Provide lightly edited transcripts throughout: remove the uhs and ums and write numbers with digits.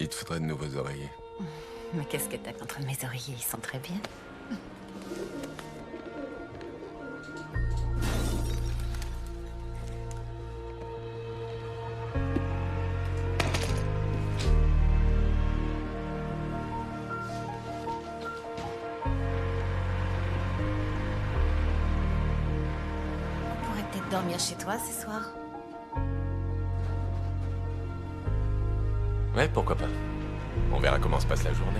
Il te faudrait de nouveaux oreillers. Mais qu'est-ce que t'as contre mes oreillers? Ils sont très bien. On pourrait peut-être dormir chez toi ce soir. Ouais, pourquoi pas. On verra comment se passe la journée.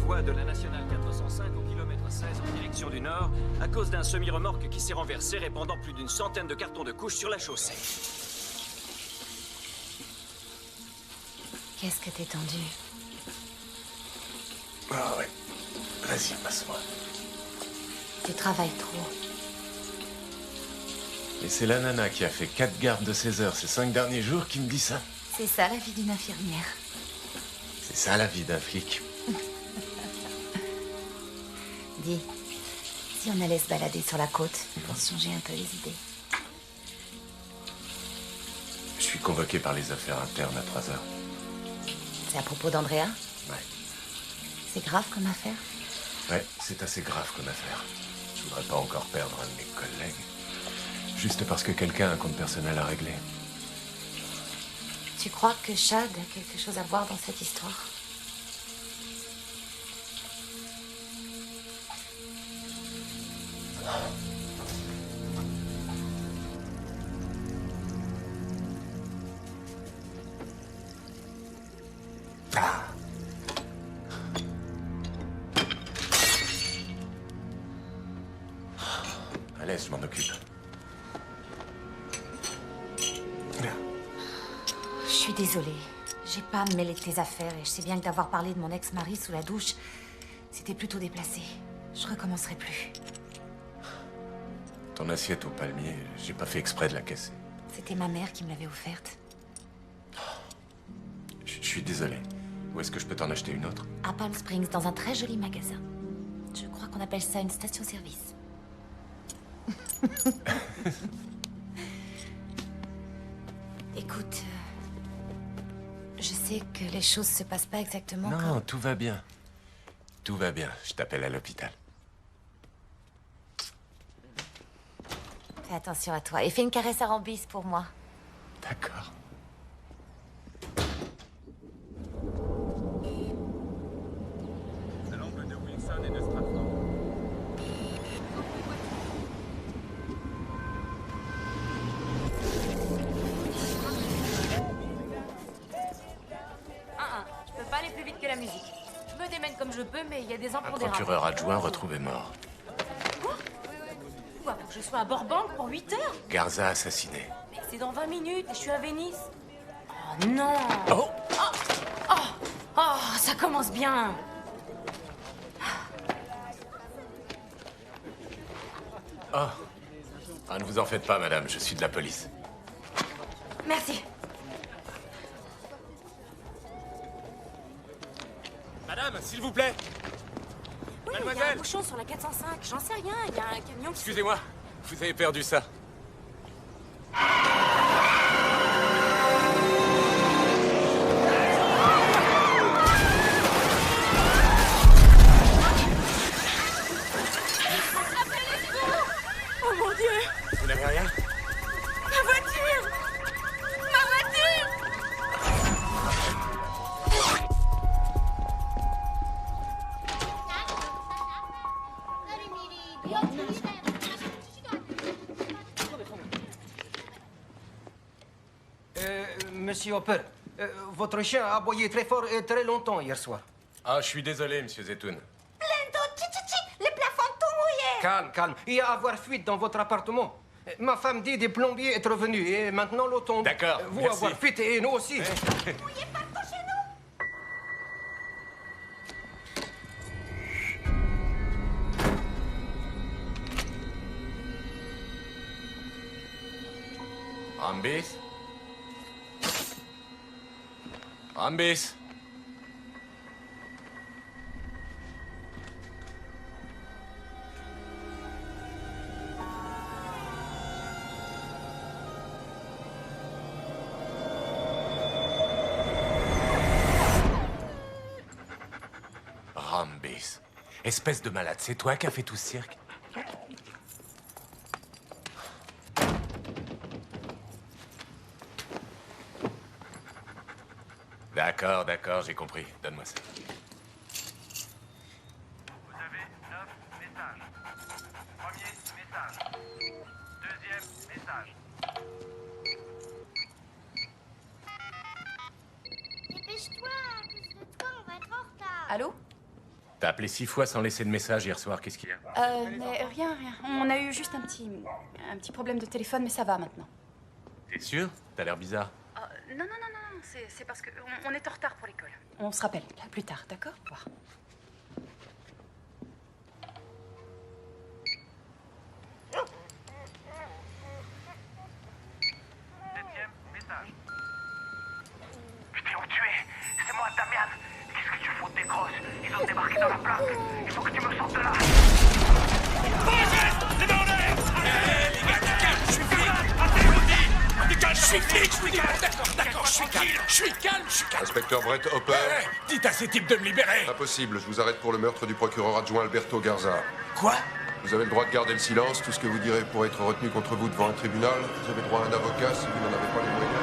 Voie de la nationale 405 au kilomètre 16 en direction du nord, à cause d'un semi-remorque qui s'est renversé, répandant plus d'une centaine de cartons de couches sur la chaussée. Qu'est-ce que t'es tendu? Ah ouais. Vas-y, passe-moi. Tu travailles trop. Et c'est la nana qui a fait 4 gardes de 16 heures ces 5 derniers jours qui me dit ça. C'est ça la vie d'une infirmière. C'est ça la vie d'un flic. Dis, si on allait se balader sur la côte pour se changer un peu les idées. Je suis convoqué par les affaires internes à 3 heures. C'est à propos d'Andrea? Ouais. C'est grave comme affaire? Ouais, c'est assez grave comme affaire. Je voudrais pas encore perdre un de mes collègues. Juste parce que quelqu'un a un compte personnel à régler. Tu crois que Chad a quelque chose à voir dans cette histoire? Ah. Allez, je m'en occupe. Je suis désolée. J'ai pas mêlé de tes affaires et je sais bien que d'avoir parlé de mon ex-mari sous la douche, c'était plutôt déplacé. Je recommencerai plus. Ton assiette au palmier, j'ai pas fait exprès de la casser. C'était ma mère qui me l'avait offerte. Je suis désolé. Où est-ce que je peux t'en acheter une autre? À Palm Springs, dans un très joli magasin. Je crois qu'on appelle ça une station-service. Écoute, je sais que les choses se passent pas exactement Non, comme... tout va bien. Tout va bien. Je t'appelle à l'hôpital. Fais attention à toi et fais une caresse à Rambis pour moi. D'accord. À l'angle de Wilson et de Stratford. Je peux pas aller plus vite que la musique. Je me démène comme je peux, mais il y a des Un impondérables. procureur adjoint retrouvé mort. Quoi, pour que je sois à Burbank pour 8 heures? Garza assassiné. Mais c'est dans 20 minutes et je suis à Venise. Oh non! Oh! Oh, ça commence bien! Oh! Ah, ne vous en faites pas, madame. Je suis de la police. Merci. Madame, s'il vous plaît! Oui, il y a un Mademoiselle! bouchon sur la 405. J'en sais rien, il y a un camion qui... Excusez-moi, vous avez perdu ça. Oh mon Dieu! Vous n'avez rien? Ma voiture! Ma voiture! Monsieur Hopper, votre chien a aboyé très fort et très longtemps hier soir. Ah, je suis désolé, monsieur Zetoun. Plein d'eau, les plafonds tout mouillés. Calme, calme. Il y a avoir fuite dans votre appartement. Ma femme dit des plombiers être revenus et maintenant l'eau tombe. D'accord, Vous merci. avoir pété et nous aussi. Rambis? Rambis? Rambis. Espèce de malade, c'est toi qui as fait tout ce cirque? D'accord, j'ai compris. Donne-moi ça. Vous avez 9 messages. Premier message. Deuxième message. Dépêche-toi, à cause de toi, on va être en retard. Allô? T'as appelé 6 fois sans laisser de message hier soir, qu'est-ce qu'il y a? Mais rien. On a eu juste un petit problème de téléphone, mais ça va maintenant. T'es sûr? T'as l'air bizarre. Non, c'est parce que on est en retard pour l'école. On se rappelle plus tard, d'accord? Au revoir. Septième message. Putain, où tu es? C'est moi, Damian. Qu'est-ce que tu fous de tes grosses? Ils ont débarqué dans la plaque. Il faut que tu me sortes de là. D'accord, je suis calme. Inspecteur Brett Hopper. Dites à ces types de me libérer. Impossible, je vous arrête pour le meurtre du procureur adjoint Alberto Garza. Quoi? Vous avez le droit de garder le silence, tout ce que vous direz pourrait être retenu contre vous devant un tribunal. Vous avez droit à un avocat si vous n'en avez pas les moyens.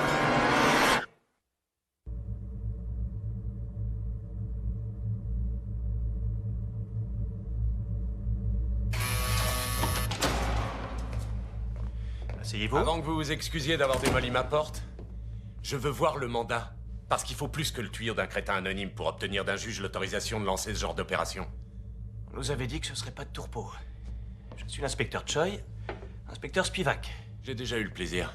Asseyez-vous. Avant que vous vous excusiez d'avoir démoli ma porte, je veux voir le mandat. Parce qu'il faut plus que le tuyau d'un crétin anonyme pour obtenir d'un juge l'autorisation de lancer ce genre d'opération. On nous avait dit que ce serait pas de tourpeau. Je suis l'inspecteur Choi, inspecteur Spivak. J'ai déjà eu le plaisir.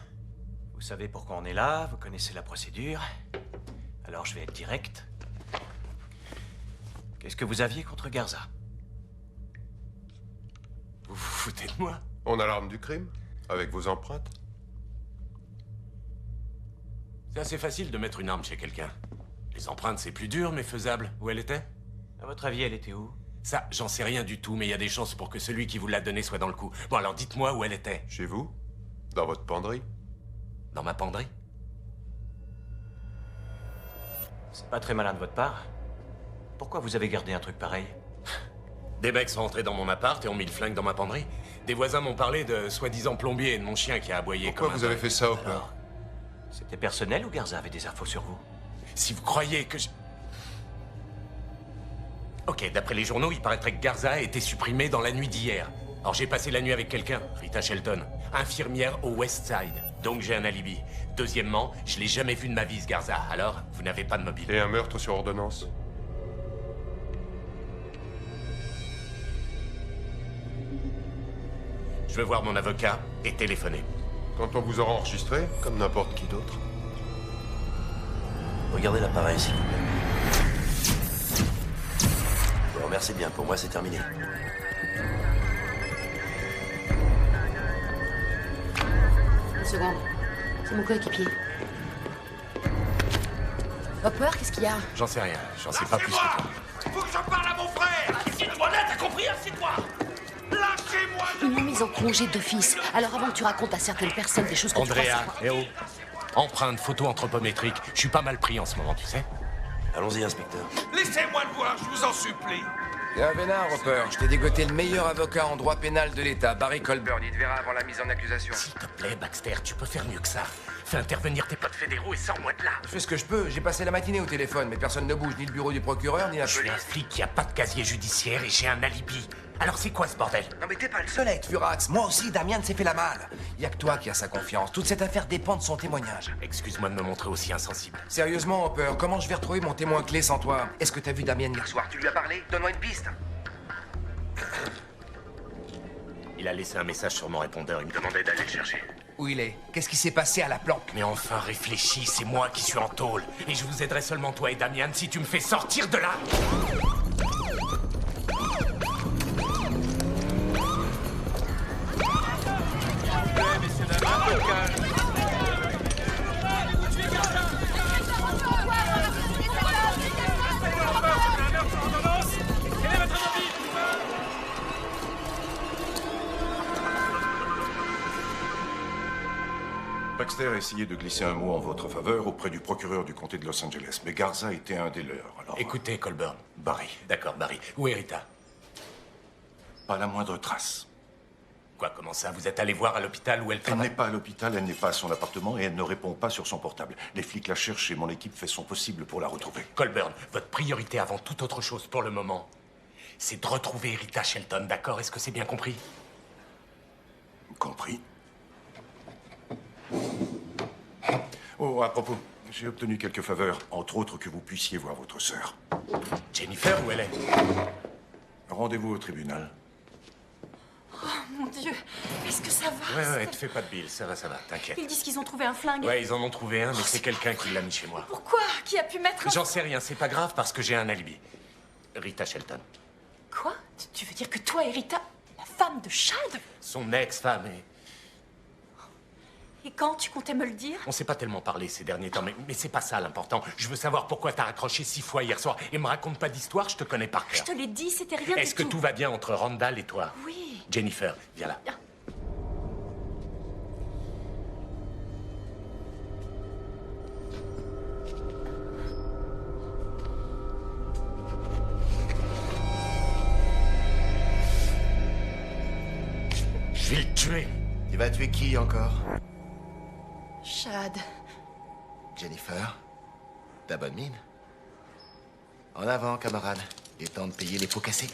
Vous savez pourquoi on est là, vous connaissez la procédure. Alors je vais être direct. Qu'est-ce que vous aviez contre Garza? Vous vous foutez de moi? On a l'arme du crime, avec vos empreintes. C'est assez facile de mettre une arme chez quelqu'un. Les empreintes, c'est plus dur, mais faisable. Où elle était? À votre avis, elle était où? Ça, j'en sais rien du tout, mais il y a des chances pour que celui qui vous l'a donnée soit dans le coup. Bon, alors dites-moi où elle était. Chez vous? Dans votre penderie? Dans ma penderie? C'est pas très malin de votre part. Pourquoi vous avez gardé un truc pareil? Des mecs sont entrés dans mon appart et ont mis le flingue dans ma penderie. Des voisins m'ont parlé de soi-disant plombier et de mon chien qui a aboyé Pourquoi comme vous avez fait ça, Hopper? C'était personnel ou Garza avait des infos sur vous? Si vous croyez que je... Ok, d'après les journaux, il paraîtrait que Garza a été supprimé dans la nuit d'hier. Alors j'ai passé la nuit avec quelqu'un, Rita Shelton, infirmière au West Side. Donc j'ai un alibi. Deuxièmement, je l'ai jamais vu de ma vie, ce Garza. Alors, vous n'avez pas de mobile. Et un meurtre sur ordonnance? Je veux voir mon avocat et téléphoner. Quand on vous aura enregistré, comme n'importe qui d'autre. Regardez l'appareil, s'il vous plaît. Je vous remercie bien, pour moi c'est terminé. Une seconde. C'est mon coéquipier. Hopper, qu'est-ce qu'il y a? J'en sais rien, j'en sais pas plus que toi. Faut que je parle à mon frère. Assieds-toi là, t'as compris? Assieds-toi. Lâchez-moi. Ils m'ont mise en congé d'office. Alors avant que tu racontes à certaines personnes des choses que tu crois Andrea, savoir... eh oh. Empreinte, photo anthropométrique. Je suis pas mal pris en ce moment, tu sais. Allons-y, inspecteur. Laissez-moi le voir, je vous en supplie. T'es un vénard, Hopper. Je t'ai dégoté le meilleur avocat en droit pénal de l'État, Barry Colburn. Il te verra avant la mise en accusation. S'il te plaît, Baxter, tu peux faire mieux que ça. Fais intervenir tes potes fédéraux et sors-moi de là. Je fais ce que je peux. J'ai passé la matinée au téléphone, mais personne ne bouge, ni le bureau du procureur, ni la Je suis police. un flic qui a pas de casier judiciaire et j'ai un alibi. Alors c'est quoi ce bordel? Non mais t'es pas le seul à être furax. Moi aussi, Damian s'est fait la malle. Y a que toi qui as sa confiance. Toute cette affaire dépend de son témoignage. Excuse-moi de me montrer aussi insensible. Sérieusement, Hopper, comment je vais retrouver mon témoin clé sans toi? Est-ce que t'as vu Damian hier soir? Tu lui as parlé? Donne-moi une piste. Il a laissé un message sur mon répondeur, il me demandait d'aller le chercher. Où il est? Qu'est-ce qui s'est passé à la planque? Mais enfin, réfléchis, c'est moi qui suis en tôle. Et je vous aiderai seulement toi et Damian si tu me fais sortir de là. Messieurs, dames, un peu de calme. Baxter a essayé de glisser un mot en votre faveur auprès du procureur du comté de Los Angeles, mais Garza était un des leurs, alors... Écoutez, Colburn. Barry. D'accord, Barry. Où est Rita? Pas la moindre trace. Quoi, comment ça? Vous êtes allé voir à l'hôpital où elle Elle travaille? n'est pas à l'hôpital, elle n'est pas à son appartement et elle ne répond pas sur son portable. Les flics la cherchent et mon équipe fait son possible pour la retrouver. Colburn, votre priorité avant toute autre chose pour le moment, c'est de retrouver Rita Shelton, d'accord? Est-ce que c'est bien compris? Compris. Oh, à propos, j'ai obtenu quelques faveurs, entre autres que vous puissiez voir votre sœur. Jennifer, où elle est? Rendez-vous au tribunal. Oh mon Dieu, est-ce que ça va? Ouais, te fais pas de bile, ça va, t'inquiète. Ils disent qu'ils ont trouvé un flingue. Ouais, ils en ont trouvé un, mais c'est quelqu'un qui l'a mis chez moi. Pourquoi? Qui a pu mettre un... J'en sais rien, c'est pas grave parce que j'ai un alibi. Rita Shelton. Quoi? Tu veux dire que toi et Rita, la femme de Chad? Son ex-femme et... Et quand tu comptais me le dire? On s'est pas tellement parlé ces derniers temps, mais c'est pas ça l'important. Je veux savoir pourquoi t'as raccroché 6 fois hier soir. Et me raconte pas d'histoire, je te connais par cœur. Je te l'ai dit, c'était rien du tout. Est-ce que tout va bien entre Randall et toi? Oui. Jennifer, viens là. Je vais le tuer. Tu vas tuer qui encore? Chad. Jennifer, ta bonne mine. En avant, camarade. Il est temps de payer les pots cassés.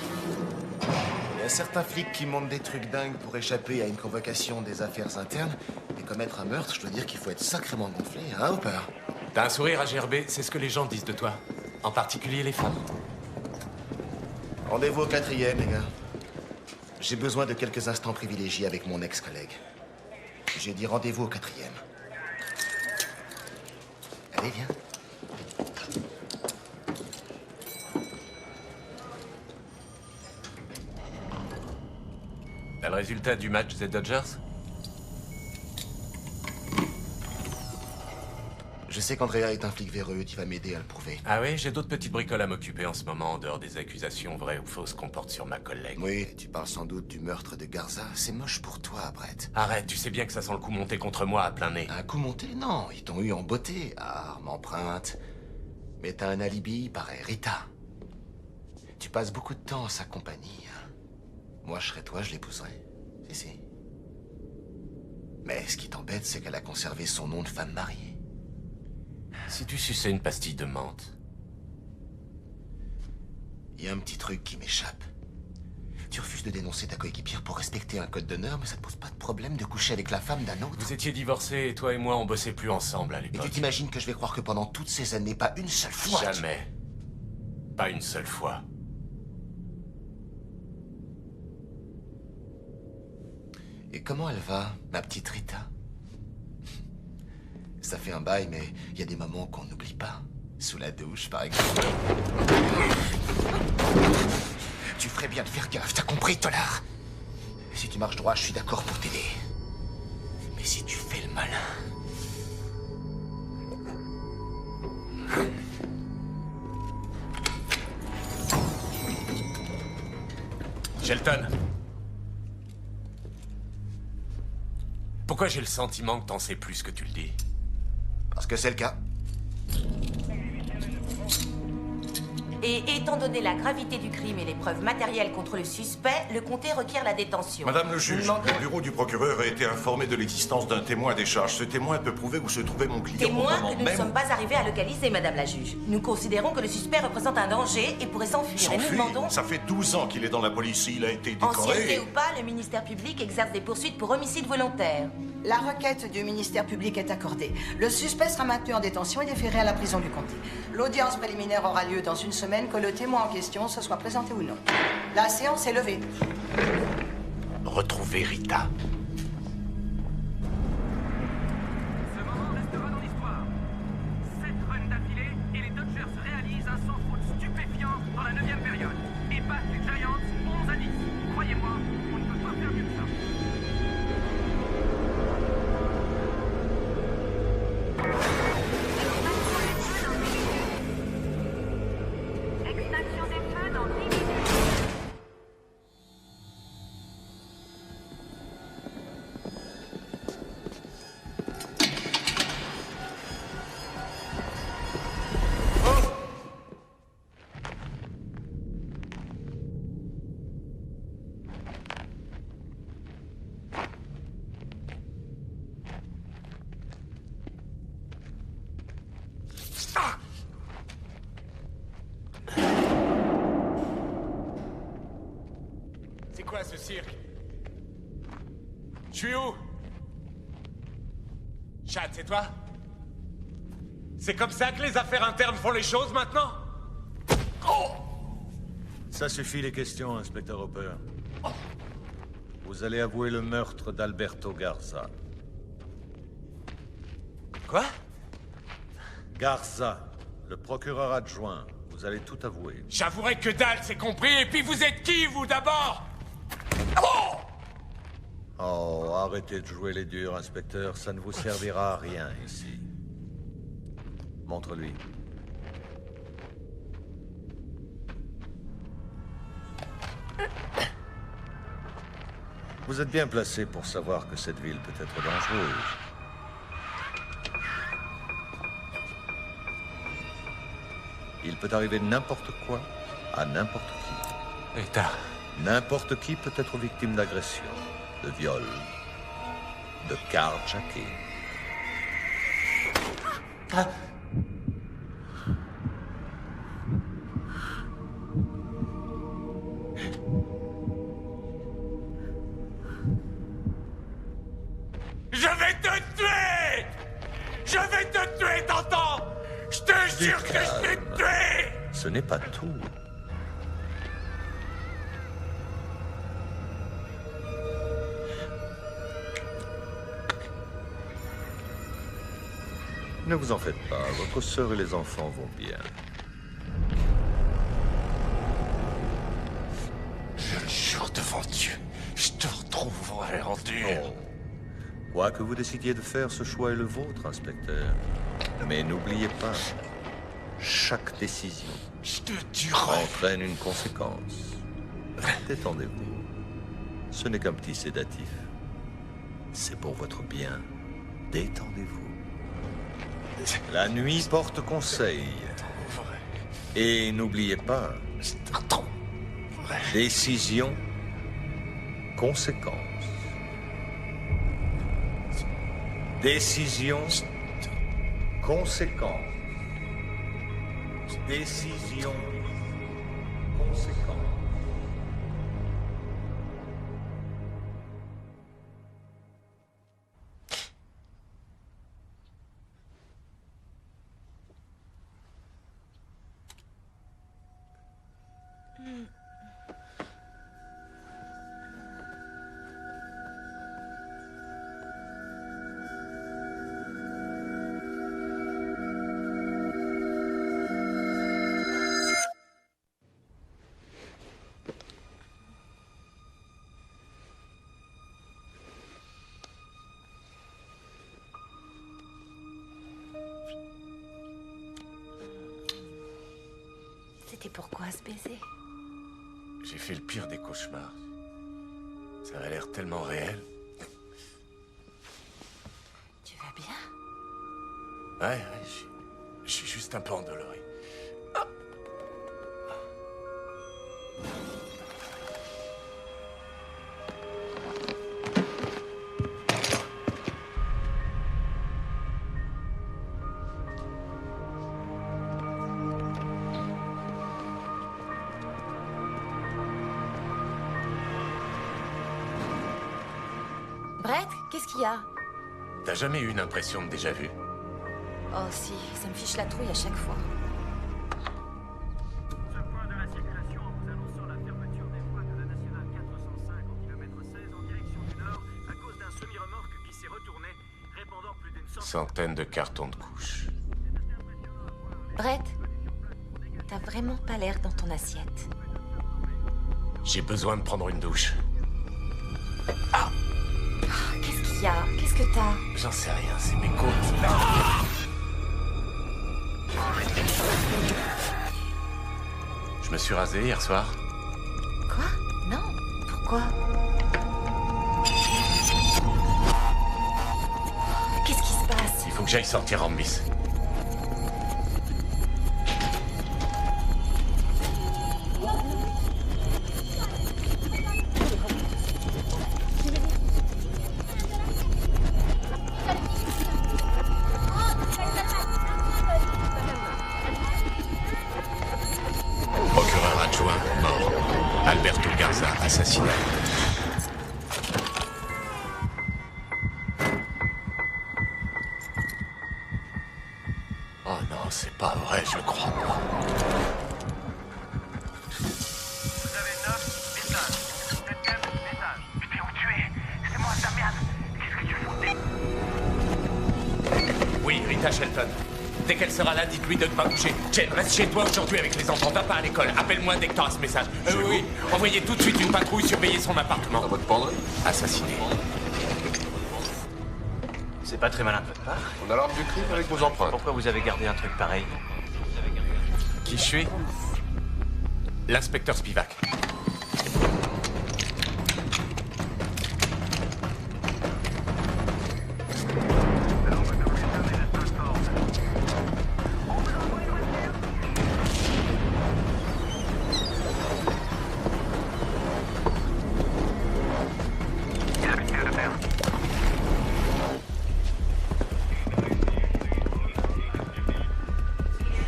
Il y a certains flics qui montent des trucs dingues pour échapper à une convocation des affaires internes. Et commettre un meurtre, je dois dire qu'il faut être sacrément gonflé, hein, Hopper? T'as un sourire à gerber, c'est ce que les gens disent de toi. En particulier les femmes. Rendez-vous au 4e, les gars. J'ai besoin de quelques instants privilégiés avec mon ex-collègue. J'ai dit rendez-vous au 4e. Allez, viens. T'as le résultat du match des Dodgers? Je sais qu'Andrea est un flic véreux, tu vas m'aider à le prouver. Ah oui, j'ai d'autres petites bricoles à m'occuper en ce moment, en dehors des accusations vraies ou fausses qu'on porte sur ma collègue. Oui, tu parles sans doute du meurtre de Garza. C'est moche pour toi, Brett. Arrête, tu sais bien que ça sent le coup monté contre moi à plein nez. Un coup monté? Non, ils t'ont eu en beauté. Arme, empreinte. Mais t'as un alibi, pareil, Rita. Tu passes beaucoup de temps en sa compagnie. Moi, je serais toi, je l'épouserais. Si. Mais ce qui t'embête, c'est qu'elle a conservé son nom de femme mariée. Si tu suçais une pastille de menthe. Il y a un petit truc qui m'échappe. Tu refuses de dénoncer ta coéquipière pour respecter un code d'honneur, mais ça te pose pas de problème de coucher avec la femme d'un autre? Vous étiez divorcés et toi et moi on bossait plus ensemble à Et l'époque. tu t'imagines que je vais croire que pendant toutes ces années, pas une seule fois... Jamais. Pas une seule fois. Et comment elle va, ma petite Rita? Ça fait un bail, mais il y a des moments qu'on n'oublie pas. Sous la douche, par exemple. Tu ferais bien de faire gaffe, t'as compris, Tollard? Si tu marches droit, je suis d'accord pour t'aider. Mais si tu fais le malin... Shelton. Pourquoi j'ai le sentiment que t'en sais plus que tu le dis? Parce que c'est le cas. Et étant donné la gravité du crime et les preuves matérielles contre le suspect, le comté requiert la détention. Madame le juge, le bureau du procureur a été informé de l'existence d'un témoin des charges. Ce témoin peut prouver où se trouvait mon client au Témoin moment que nous ne même... sommes pas arrivés à localiser, Madame la juge. Nous considérons que le suspect représente un danger et pourrait s'enfuir. Et nous S'enfuir. demandons... Ça fait 12 ans qu'il est dans la police. Il a été Ancienneté décoré. ou pas, le ministère public exerce des poursuites pour homicide volontaire. La requête du ministère public est accordée. Le suspect sera maintenu en détention et déféré à la prison du comté. L'audience préliminaire aura lieu dans une semaine, que le témoin en question se soit présenté ou non. La séance est levée. retrouver Rita. Ce moment restera dans l'histoire. 7 runs d'affilée et les Dodgers réalisent un sans faute stupéfiant dans la 9e période. Et battent les Giants 11-10. Croyez-moi, on ne peut pas faire mieux que ça. Extinction des feux dans 10 minutes. C'est quoi ce cirque? Je suis où? Chad, c'est toi? C'est comme ça que les affaires internes font les choses maintenant? Oh! Ça suffit les questions, inspecteur Hopper. Vous allez avouer le meurtre d'Alberto Garza. Quoi? Garza, le procureur adjoint. Vous allez tout avouer. J'avouerai que dalle, c'est compris. Et puis vous êtes qui, vous, d'abord? Oh! Oh, arrêtez de jouer les durs, inspecteur. Ça ne vous servira à rien ici. Montre-lui. Vous êtes bien placé pour savoir que cette ville peut être dangereuse. Il peut arriver n'importe quoi à n'importe qui. Rita. N'importe qui peut être victime d'agression, de viol, de carjacking. Ah. Je vais te tuer! Je vais te tuer, t'entends? Je te jure que je vais te tuer! Ce n'est pas tout. Ne vous en faites pas, votre sœur et les enfants vont bien. Je le jure devant Dieu, je te retrouverai en dur. Oh. Quoi que vous décidiez de faire, ce choix est le vôtre, inspecteur. Mais n'oubliez pas, chaque décision entraîne une conséquence. Détendez-vous. Ce n'est qu'un petit sédatif. C'est pour votre bien. Détendez-vous. La nuit porte conseil. Et n'oubliez pas, décision, conséquence. Décision, conséquence. Décision, conséquence. C'était pourquoi ce baiser? J'ai fait le pire des cauchemars. Ça avait l'air tellement réel. Tu vas bien? Ouais, je suis juste un peu endolori. Brett, qu'est-ce qu'il y a? T'as jamais eu une impression de déjà-vu? Oh si, ça me fiche la trouille à chaque fois. Ce point de la circulation en vous annonçant la fermeture des voies de la nationale 405 au kilomètre 16 en direction Centaines de cartons de couches. Brett, t'as vraiment pas l'air dans ton assiette. J'ai besoin de prendre une douche. Qu'est-ce qu'il y a? Qu'est-ce que t'as? J'en sais rien, c'est mes côtes. Je me suis rasé hier soir. Quoi? Non. Pourquoi? Qu'est-ce qui se passe? Il faut que j'aille sortir Rambis. Procureur adjoint, mort. Alberto Garza, assassiné. Oh non, c'est pas vrai, je crois pas. Vous avez 9 messages. 7e message. Putain, où tu es? C'est moi, Damian. Qu'est-ce que tu fous? Oui, Rita Shelton. Dès qu'elle sera là, dites-lui de ne pas bouger. Jen, reste chez toi aujourd'hui avec les enfants. Va pas à l'école. Appelle-moi dès que t'auras ce message. Oui. Envoyez tout de suite une patrouille surveiller son appartement. À votre penderie. Assassiné. C'est pas très malin de votre part. On a l'arme du crime avec vos empreintes. Pourquoi vous avez gardé un truc pareil? Qui je suis? L'inspecteur Spivak.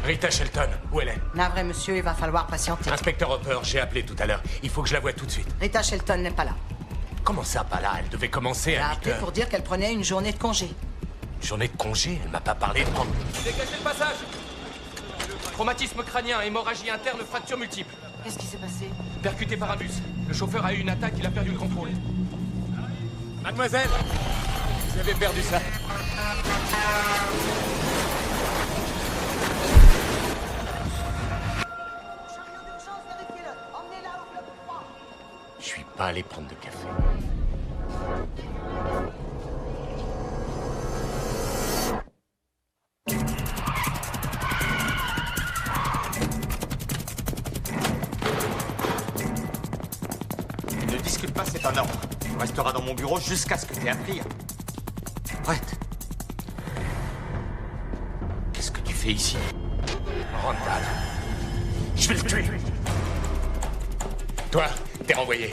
Rita Shelton, où elle est? Navré, monsieur, il va falloir patienter. Inspecteur Hopper, j'ai appelé tout à l'heure. Il faut que je la voie tout de suite. Rita Shelton n'est pas là. Comment ça, pas là? Elle devait commencer Elle a à 8 appelé heures. pour dire qu'elle prenait une journée de congé. Journée de congé? Elle m'a pas parlé de prendre... Dégagez le passage. Traumatisme crânien, hémorragie interne, fracture multiple. Qu'est-ce qui s'est passé? Percuté par un bus. Le chauffeur a eu une attaque, il a perdu le contrôle. Mademoiselle, Vous avez perdu ça. je suis pas allé prendre de café. Ne discute pas, c'est un ordre. Tu resteras dans mon bureau jusqu'à ce que tu aies appris. Brett. Qu'est-ce que tu fais ici? Randall. Je vais le tuer. Toi, t'es renvoyé.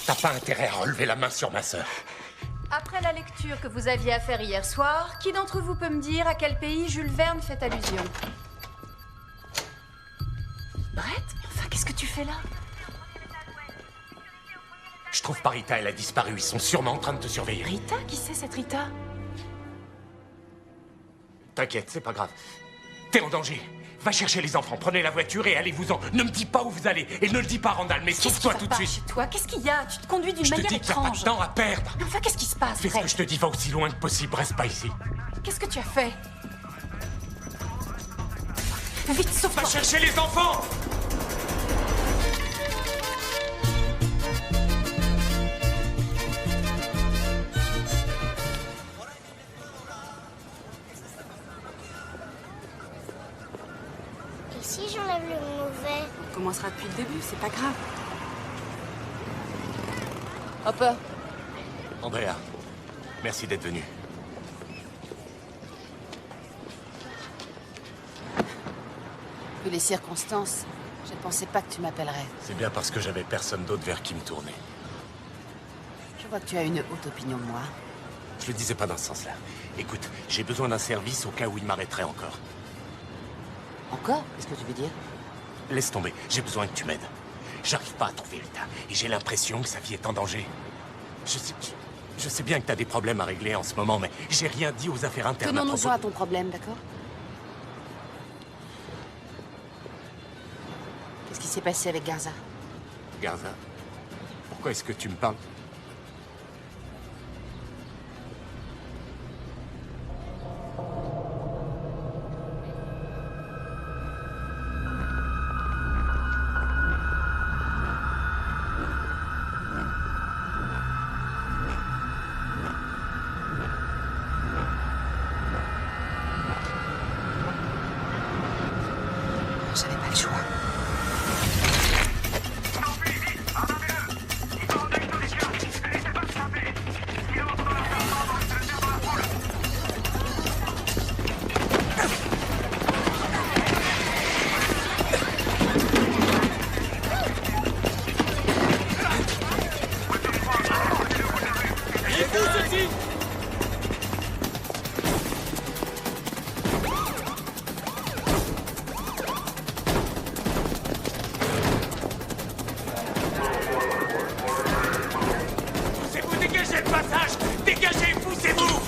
T'as pas intérêt à relever la main sur ma sœur. Après la lecture que vous aviez à faire hier soir, qui d'entre vous peut me dire à quel pays Jules Verne fait allusion? Brett? Enfin, qu'est-ce que tu fais là? Je trouve pas Rita, elle a disparu. Ils sont sûrement en train de te surveiller. Rita? Qui c'est cette Rita? T'inquiète, c'est pas grave. T'es en danger. Va chercher les enfants, prenez la voiture et allez-vous-en. Ne me dis pas où vous allez. Et ne le dis pas à Randall, mais sauve-toi tout de suite. Chez toi, qu'est-ce qu'il y a? Tu te conduis d'une manière Je te dis qu'il n'y a pas de étrange. temps à perdre. Mais enfin, qu'est-ce qui se passe, Fais ce que Brett? je te dis, va aussi loin que possible. Reste pas ici. Qu'est-ce que tu as fait? Vite, sauve-toi! Va chercher les enfants! Et si j'enlève le mauvais? On commencera depuis le début, c'est pas grave. Hopper. Andrea, merci d'être venu. Vu les circonstances, je ne pensais pas que tu m'appellerais. C'est bien parce que j'avais personne d'autre vers qui me tourner. Je vois que tu as une haute opinion de moi. Je le disais pas dans ce sens-là. Écoute, j'ai besoin d'un service au cas où il m'arrêterait encore. Encore? Qu'est-ce que tu veux dire? Laisse tomber, j'ai besoin que tu m'aides. J'arrive pas à trouver Rita, et j'ai l'impression que sa vie est en danger. Je sais bien que t'as des problèmes à régler en ce moment, mais j'ai rien dit aux affaires internes à Tenons-nous-en propos à ton problème, d'accord? Qu'est-ce qui s'est passé avec Garza? Garza? Pourquoi est-ce que tu me parles? J'avais pas le choix. Poussez-vous, dégagez le passage! Dégagez, poussez-vous!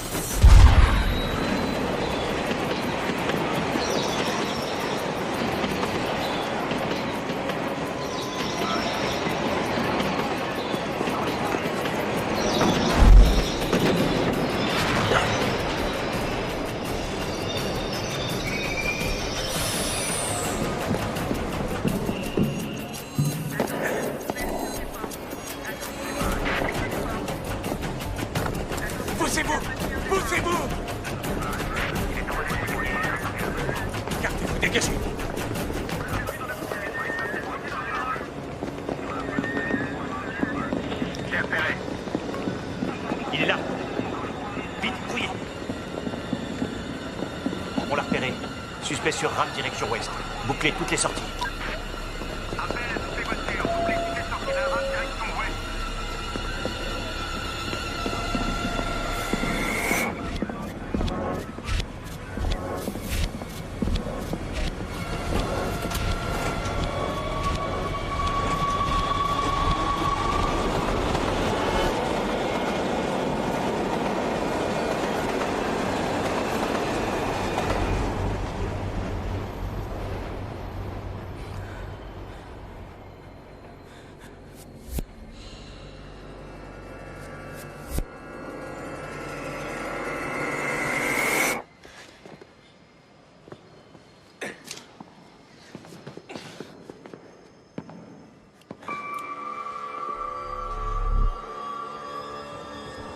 Poussez-vous! Poussez-vous! Gardez-vous, dégagez! J'ai repéré. Il est là. Vite, fouillez. On l'a repéré. Suspect sur rame direction ouest. Bouclez toutes les sorties. Appel à toutes les voitures. Doublez toutes les sorties de la rame direction ouest.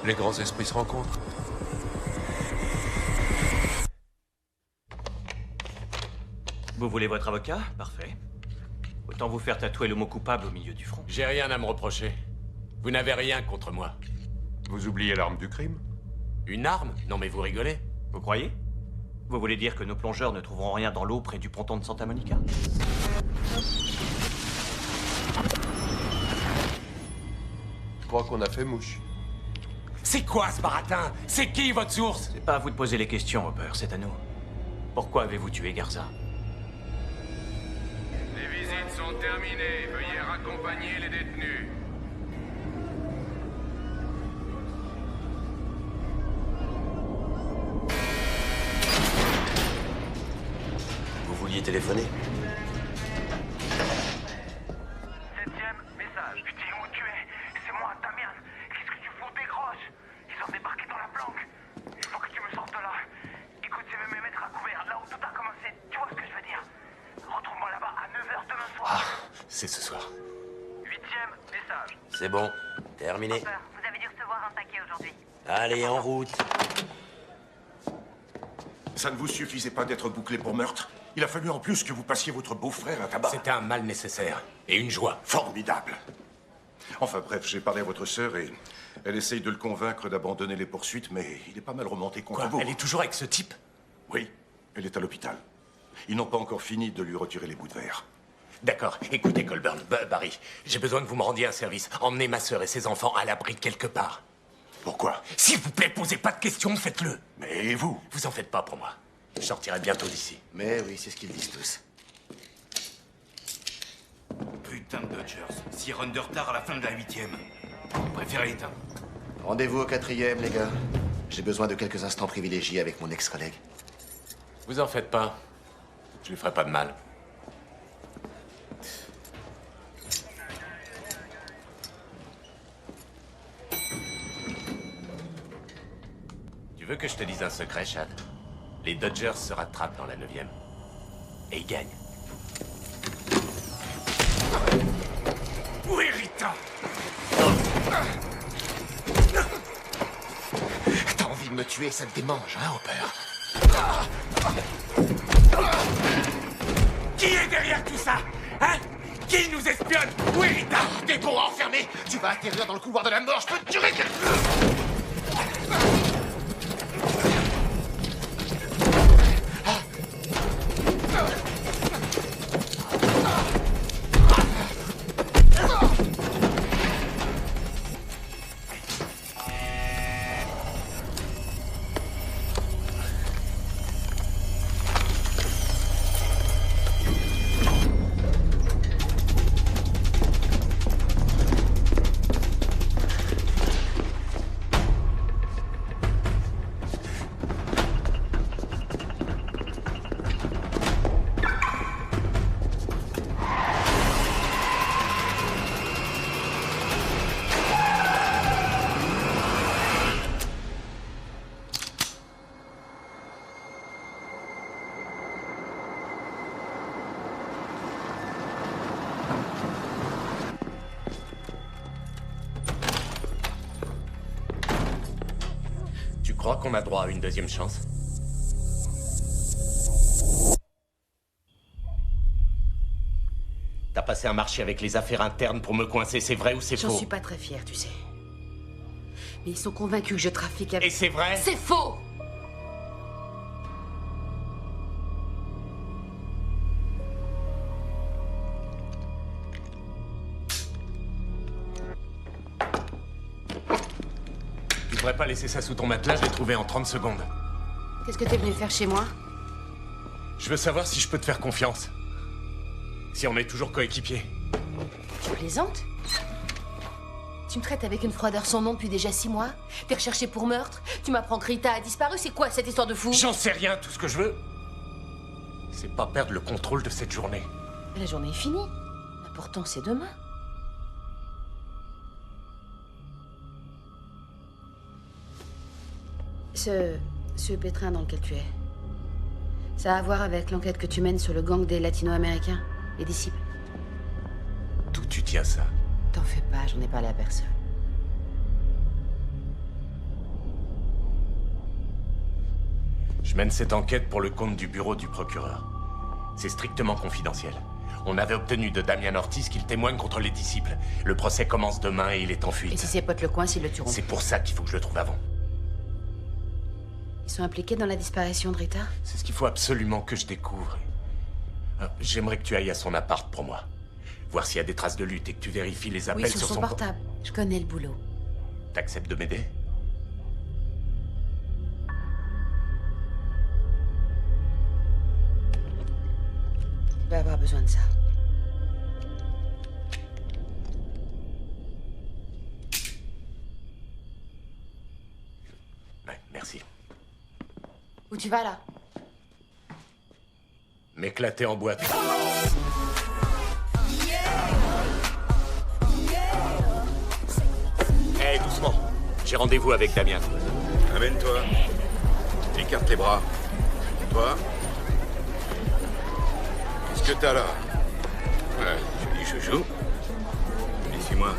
Les grands esprits se rencontrent. Vous voulez votre avocat? Parfait. Autant vous faire tatouer le mot coupable au milieu du front. J'ai rien à me reprocher. Vous n'avez rien contre moi. Vous oubliez l'arme du crime? Une arme? Non mais vous rigolez? Vous croyez? Vous voulez dire que nos plongeurs ne trouveront rien dans l'eau près du ponton de Santa Monica? Je crois qu'on a fait mouche. C'est quoi ce baratin? C'est qui votre source? C'est pas à vous de poser les questions, Hopper, c'est à nous. Pourquoi avez-vous tué Garza? Les visites sont terminées. Veuillez raccompagner les détenus. Vous vouliez téléphoner? 7e message. Dis où tu es. C'est moi, Damian. Qu'est-ce que tu fous? Décroche. Ils ont débarqué dans la planque. Il faut que tu me sortes de là. Écoute, je vais me mettre à couvert là où tout a commencé. Tu vois ce que je veux dire? Retrouve-moi là-bas à 9h demain soir. Ah, c'est ce soir. 8e message. C'est bon. Terminé. Vous avez dû recevoir un paquet aujourd'hui. Allez, en route. Ça ne vous suffisait pas d'être bouclé pour meurtre? Il a fallu en plus que vous passiez votre beau-frère à tabac. C'était un mal nécessaire. Et une joie. Formidable. Enfin bref, j'ai parlé à votre sœur et elle essaye de le convaincre d'abandonner les poursuites, mais il est pas mal remonté contre Quoi? vous. Elle est toujours avec ce type? Oui, elle est à l'hôpital. Ils n'ont pas encore fini de lui retirer les bouts de verre. D'accord. Écoutez, Colburn, Barry, j'ai besoin que vous me rendiez un service. Emmenez ma sœur et ses enfants à l'abri quelque part. Pourquoi? S'il vous plaît, posez pas de questions, faites-le. Mais vous? Vous en faites pas pour moi. Je sortirai bientôt d'ici. Mais oui, c'est ce qu'ils disent tous. Putain de Dodgers. 6 runs de retard à la fin de la 8e. Préférez éteindre. Rendez-vous au 4e, les gars. J'ai besoin de quelques instants privilégiés avec mon ex-collègue. Vous en faites pas. Je lui ferai pas de mal. veux que je te dise un secret, Chad? Les Dodgers se rattrapent dans la 9e. Et ils gagnent. Où est Rita? T'as envie de me tuer, ça te démange, hein, Hopper? Qui est derrière tout ça? Hein? Qui nous espionne? Où est Rita? T'es bon à enfermer! Tu vas atterrir dans le couloir de la mort, je peux te tuer! Tu crois qu'on a droit à une deuxième chance? T'as passé un marché avec les affaires internes pour me coincer, c'est vrai ou c'est faux? J'en suis pas très fière, tu sais. Mais ils sont convaincus que je trafique avec... Et c'est vrai? C'est faux! Tu devrais pas laisser ça sous ton matelas, je l'ai trouvé en 30 secondes. Qu'est-ce que t'es venu faire chez moi? Je veux savoir si je peux te faire confiance. Si on est toujours coéquipiers. Tu plaisantes? Tu me traites avec une froideur sans nom depuis déjà 6 mois? T'es recherché pour meurtre? Tu m'apprends que Rita a disparu? C'est quoi cette histoire de fou? J'en sais rien, tout ce que je veux, c'est pas perdre le contrôle de cette journée. La journée est finie. L'important, c'est demain. Ce pétrin dans lequel tu es, ça a à voir avec l'enquête que tu mènes sur le gang des latino-américains, les disciples. D'où tu tiens ça? T'en fais pas, j'en ai parlé à personne. Je mène cette enquête pour le compte du bureau du procureur. C'est strictement confidentiel. On avait obtenu de Damian Ortiz qu'il témoigne contre les disciples. Le procès commence demain et il est en fuite. Et si ses potes le coincent, ils le tueront. C'est pour ça qu'il faut que je le trouve avant. Ils sont impliqués dans la disparition de Rita? C'est ce qu'il faut absolument que je découvre. J'aimerais que tu ailles à son appart pour moi. Voir s'il y a des traces de lutte et que tu vérifies les appels Oui, sur son portable. Je connais le boulot. T'acceptes de m'aider? Tu vas avoir besoin de ça. Ouais, merci. Où tu vas, là? M'éclater en boîte. Hé, doucement. J'ai rendez-vous avec Damien. Amène-toi. Écarte les bras. Toi. Qu'est-ce que t'as là? Ouais, je dis chouchou. Et suis-moi.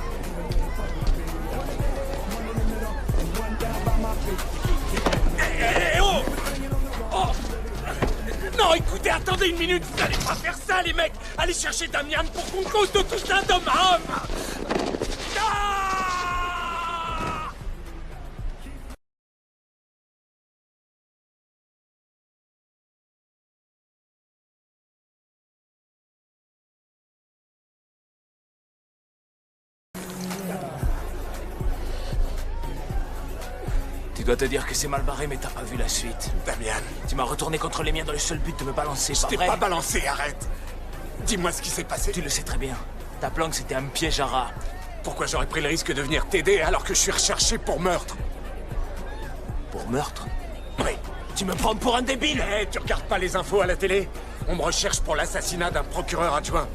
Hé, oh! Oh! Non, écoutez, attendez une minute, vous allez pas faire ça, les mecs! Allez chercher Damian pour qu'on cause de tout ça d'homme à homme! Tu dois te dire que c'est mal barré, mais t'as pas vu la suite. Damian. Tu m'as retourné contre les miens dans le seul but de me balancer, Je pas t'ai vrai? pas balancé, arrête. Dis-moi ce qui s'est passé. Tu le sais très bien. Ta planque, c'était un piège à rats. Pourquoi j'aurais pris le risque de venir t'aider alors que je suis recherché pour meurtre? Pour meurtre? Oui. Tu me prends pour un débile? Hé, tu regardes pas les infos à la télé? On me recherche pour l'assassinat d'un procureur adjoint.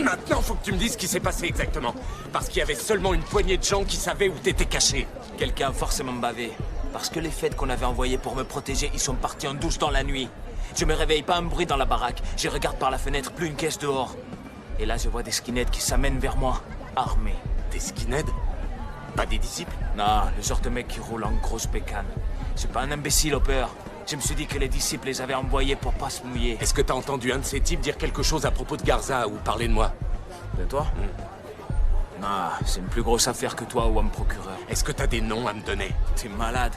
Maintenant, faut que tu me dises ce qui s'est passé exactement. Parce qu'il y avait seulement une poignée de gens qui savaient où t'étais caché. Quelqu'un a forcément bavé. Parce que les fêtes qu'on avait envoyés pour me protéger, ils sont partis en douce dans la nuit. Je me réveille, pas un bruit dans la baraque. Je regarde par la fenêtre, plus une caisse dehors. Et là, je vois des skinheads qui s'amènent vers moi, armés. Des skinheads? Pas des disciples? Non, le genre de mec qui roule en grosse bécane. C'est pas un imbécile au peur. Je me suis dit que les disciples les avaient envoyés pour pas se mouiller. Est-ce que t'as entendu un de ces types dire quelque chose à propos de Garza ou parler de moi? De toi? Non, c'est une plus grosse affaire que toi ou un procureur. Est-ce que t'as des noms à me donner? T'es malade.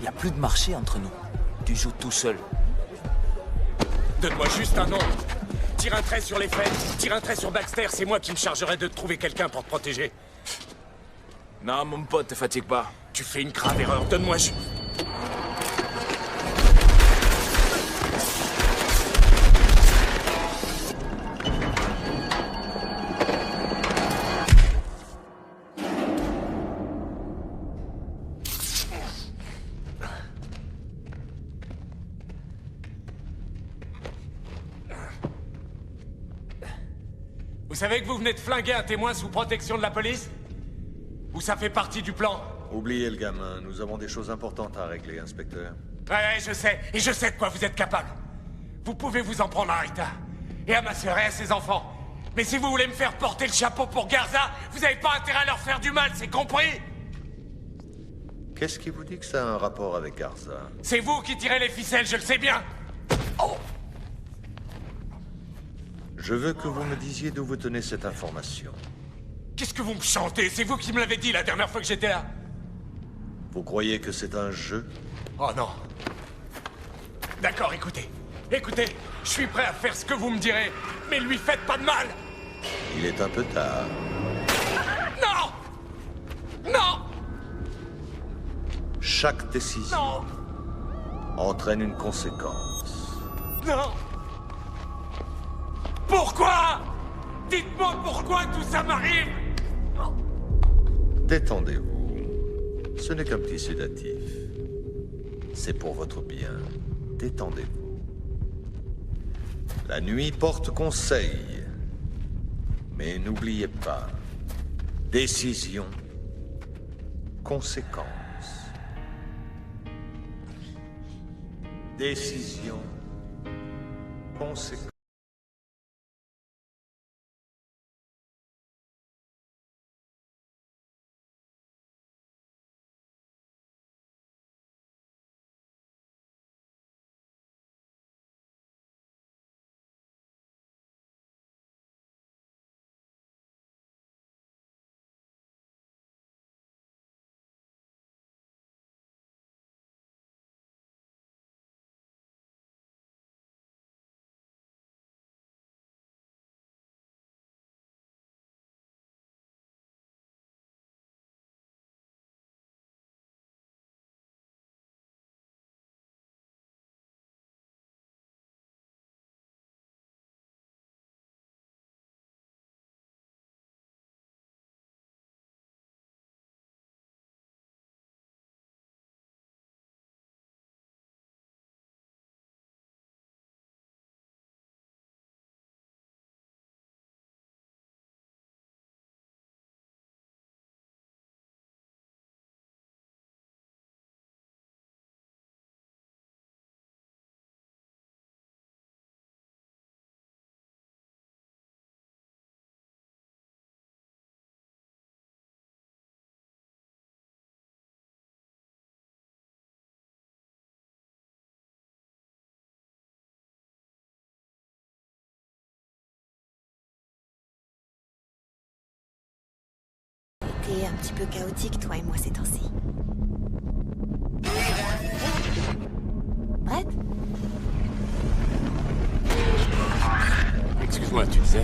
Y a plus de marché entre nous. Tu joues tout seul. Donne-moi juste un nom. Tire un trait sur les faits, tire un trait sur Baxter, c'est moi qui me chargerai de te trouver quelqu'un pour te protéger. Non, mon pote, te fatigue pas. Tu fais une grave erreur, donne-moi juste... Vous savez que vous venez de flinguer un témoin sous protection de la police? Ou ça fait partie du plan? Oubliez le gamin, nous avons des choses importantes à régler, inspecteur. Ouais, je sais, et je sais de quoi vous êtes capable. Vous pouvez vous en prendre à Rita, et à ma sœur et à ses enfants. Mais si vous voulez me faire porter le chapeau pour Garza, vous n'avez pas intérêt à leur faire du mal, c'est compris? Qu'est-ce qui vous dit que ça a un rapport avec Garza? C'est vous qui tirez les ficelles, je le sais bien. Oh! Je veux que vous me disiez d'où vous tenez cette information. Qu'est-ce que vous me chantez? C'est vous qui me l'avez dit la dernière fois que j'étais là. Vous croyez que c'est un jeu? Oh non. D'accord, écoutez. Écoutez, je suis prêt à faire ce que vous me direz, mais lui faites pas de mal. Il est un peu tard. Non! Non! Chaque décision entraîne une conséquence. Non! Pourquoi? Dites-moi pourquoi tout ça m'arrive! Détendez-vous. Ce n'est qu'un petit sédatif. C'est pour votre bien. Détendez-vous. La nuit porte conseil. Mais n'oubliez pas, décision, conséquence. Décision, conséquence. T'es un petit peu chaotique, toi et moi, ces temps-ci. Brett? Excuse-moi, tu disais?